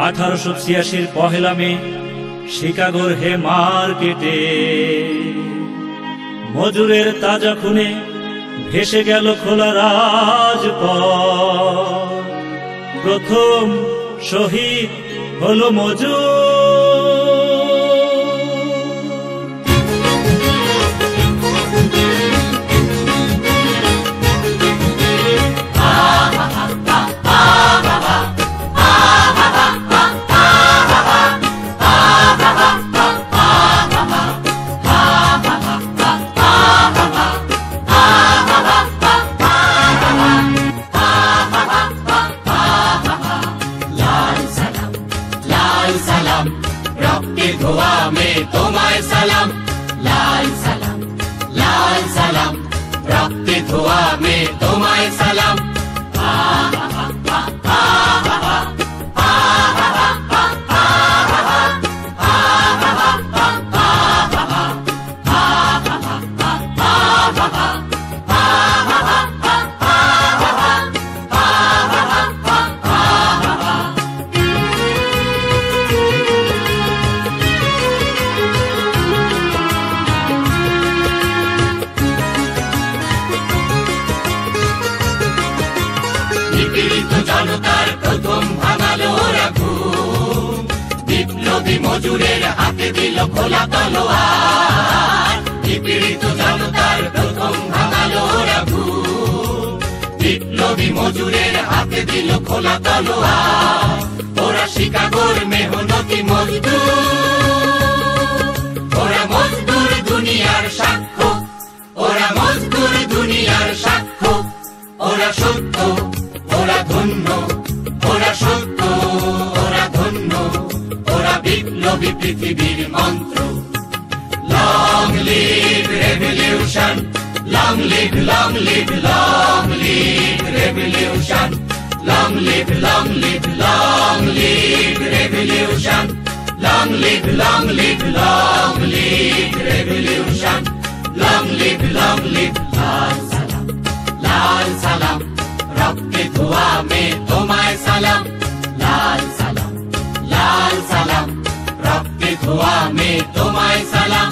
1886 পহেলা মে শিকাগোর হে মার্কেটে মজুরের তাজা খুনে ভেসে গেল খোলা রাজপথ। প্রথম শহীদ হলো মজুর। रक्ते धुआ में तुम्हारे सलाम, लाल सलाम, लाल सलाम, रक्ते धुआ में तुम्हारे सलाम। জনতার প্রথম ভাঙালো ওরা ঘুম, বিপ্লবী মজুরের হাতে দিল খোলা তলোয়ার। নিপীড়িত জনতার প্রথম ভাঙালো ওরা ঘুম, বিপ্লবী মজুরের হাতে দিল খোলা তলোয়ার। ওরা শিকাগোর মেহনতি মজদুর, ওরা মজদুর দুনিয়ার সাক্ষ্য, ওরা মজদুর দুনিয়ার সাক্ষ্য। ওরা সত্য, ওরা ধন্য, ওরা সত্য, ওরা ধন্য, ওরা বিপ্লবী পৃথিবীর মন্ত্র। Long live revolution, long live, long live, long live revolution, long live, long live, long live revolution, long live, long live, long live revolution, long live, long live. লাল সালাম, লাল সালাম, रक्ते धुआ में तुम्हारे सलाम, लाल सलाम, लाल सलाम, रक्ते धुआ में तुम्हारे सलाम।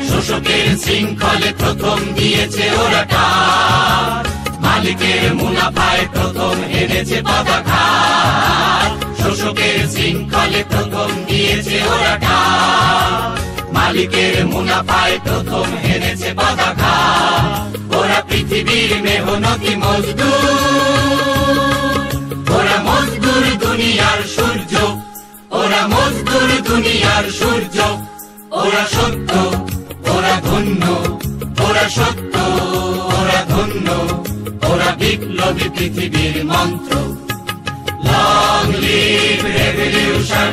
শোষকের শৃঙ্খলে প্রথম দিয়েছে ওরা টান, মালিকের মুনাফায় প্রথম হেরেছে পদাঘাত। শোষকের শৃঙ্খলে প্রথম দিয়েছে ওরা টান, মালিকের মুনাফায় প্রথম হেরেছে পদাঘাত। ওরা পৃথিবীর মেহনতি মজদুর, ওরা মজদুর দুনিয়ার সূর্য, ওরা মজদুর দুনিয়ার সূর্য। ওরা সত্য, ওরা ধন্য, ওরা সত্য, ওরা ধন্য, ওরা বিপ্লবী পৃথিবীর মন্ত্র। Long live revolution,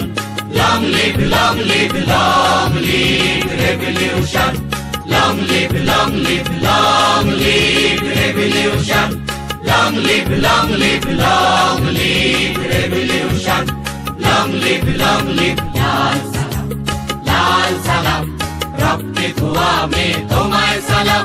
long live, long live, long live revolution, long live, long live, long live revolution, long live, long live, long live revolution, long live, long live. লাল সালাম, लाल सलाम, रक्ते धुआ में तुम्हारे सलाम।